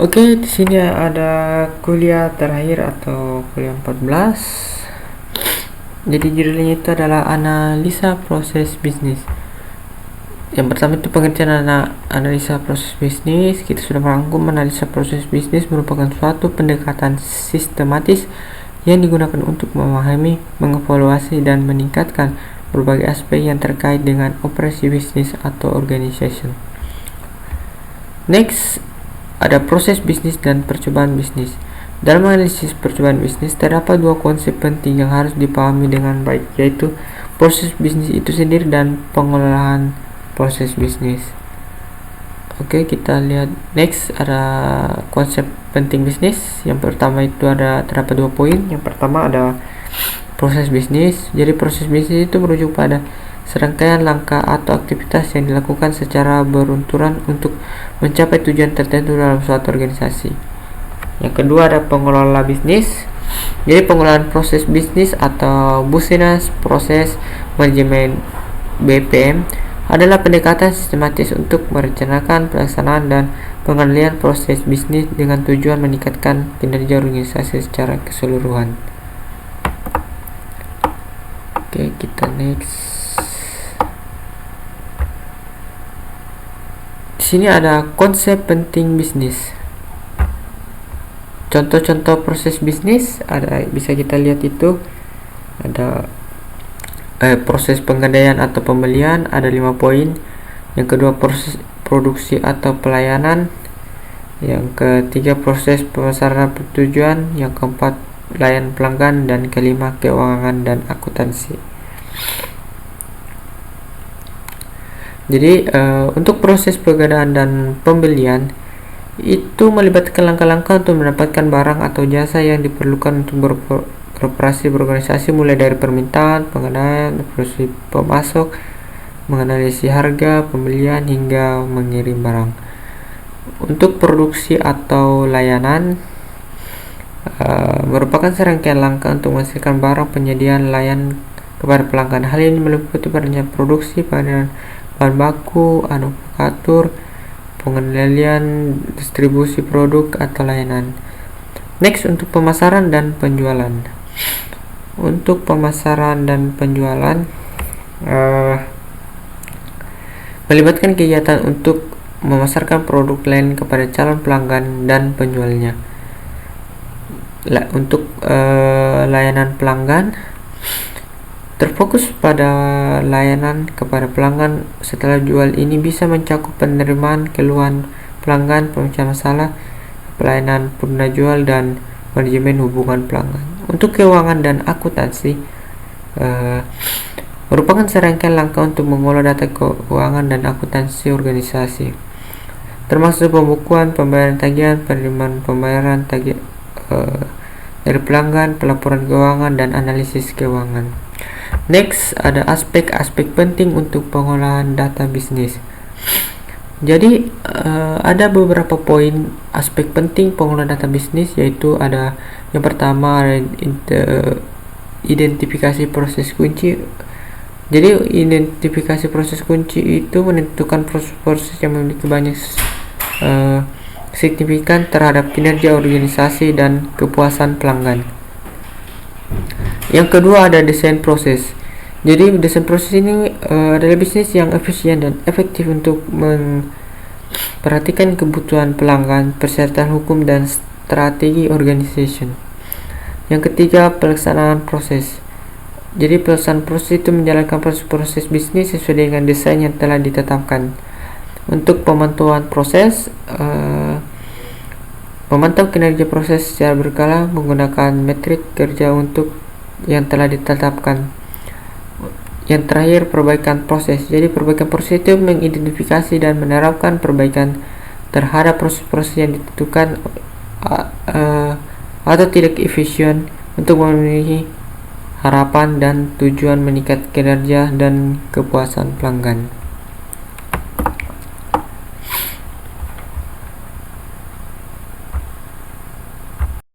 Oke, di sini ada kuliah terakhir atau kuliah 14. Jadi judulnya itu adalah analisa proses bisnis. Yang pertama itu pengertian analisa proses bisnis. Kita sudah merangkum analisa proses bisnis merupakan suatu pendekatan sistematis yang digunakan untuk memahami, mengevaluasi, dan meningkatkan berbagai aspek yang terkait dengan operasi bisnis atau organization. Next, ada proses bisnis dan percobaan bisnis. Dalam analisis percobaan bisnis, terdapat dua konsep penting yang harus dipahami dengan baik, yaitu proses bisnis itu sendiri dan pengelolaan proses bisnis. Oke, kita lihat next, ada konsep penting bisnis. Yang pertama itu terdapat 2 poin. Yang pertama ada proses bisnis. Jadi proses bisnis itu merujuk pada serangkaian langkah atau aktivitas yang dilakukan secara berunturan untuk mencapai tujuan tertentu dalam suatu organisasi. Yang kedua ada pengelola bisnis. Jadi pengelolaan proses bisnis atau business proses manajemen BPM adalah pendekatan sistematis untuk merencanakan pelaksanaan dan pengendalian proses bisnis dengan tujuan meningkatkan kinerja organisasi secara keseluruhan. Oke, kita next. Di sini ada konsep penting bisnis. Contoh-contoh proses bisnis bisa kita lihat itu ada proses pengadaan atau pembelian ada 5 poin. Yang kedua proses produksi atau pelayanan. Yang ketiga proses pemasaran pertujuan. Yang keempat layanan pelanggan, dan kelima keuangan dan akuntansi. Jadi untuk proses pengadaan dan pembelian itu melibatkan langkah-langkah untuk mendapatkan barang atau jasa yang diperlukan untuk berorganisasi, mulai dari permintaan, pengadaan, proses pemasok, menganalisis harga pembelian hingga mengirim barang. Untuk produksi atau layanan merupakan serangkaian langkah untuk menghasilkan barang, penyediaan layanan kepada pelanggan. Hal ini meliputi perencanaan produksi, pengadaan bahan baku, manufaktur, pengendalian distribusi produk atau layanan. Next, untuk pemasaran dan penjualan. Untuk pemasaran dan penjualan melibatkan kegiatan untuk memasarkan produk lain kepada calon pelanggan dan penjualnya. Untuk layanan pelanggan terfokus pada layanan kepada pelanggan setelah jual. Ini bisa mencakup penerimaan keluhan pelanggan, pemecahan masalah, pelayanan pengguna jual, dan manajemen hubungan pelanggan. Untuk keuangan dan akuntansi merupakan serangkaian langkah untuk mengolah data keuangan dan akuntansi organisasi, termasuk pembukuan, pembayaran tagihan, penerimaan pembayaran tagihan dari pelanggan, pelaporan keuangan, dan analisis keuangan. Next, ada aspek-aspek penting untuk pengolahan data bisnis. Jadi ada beberapa poin aspek penting pengolahan data bisnis, yaitu ada yang pertama ada identifikasi proses kunci. Jadi identifikasi proses kunci itu menentukan proses-proses yang memiliki banyak signifikan terhadap kinerja organisasi dan kepuasan pelanggan. Yang kedua ada desain proses. Jadi desain proses ini adalah bisnis yang efisien dan efektif untuk memperhatikan kebutuhan pelanggan, persyaratan hukum, dan strategi organization. Yang ketiga, pelaksanaan proses. Jadi pelaksanaan proses itu menjalankan proses bisnis sesuai dengan desain yang telah ditetapkan. Untuk pemantauan proses, memantau kinerja proses secara berkala menggunakan metrik kerja untuk yang telah ditetapkan. Yang terakhir, perbaikan proses. Jadi perbaikan proses itu mengidentifikasi dan menerapkan perbaikan terhadap proses-proses yang ditentukan atau tidak efisien untuk memenuhi harapan dan tujuan meningkatkan kinerja dan kepuasan pelanggan.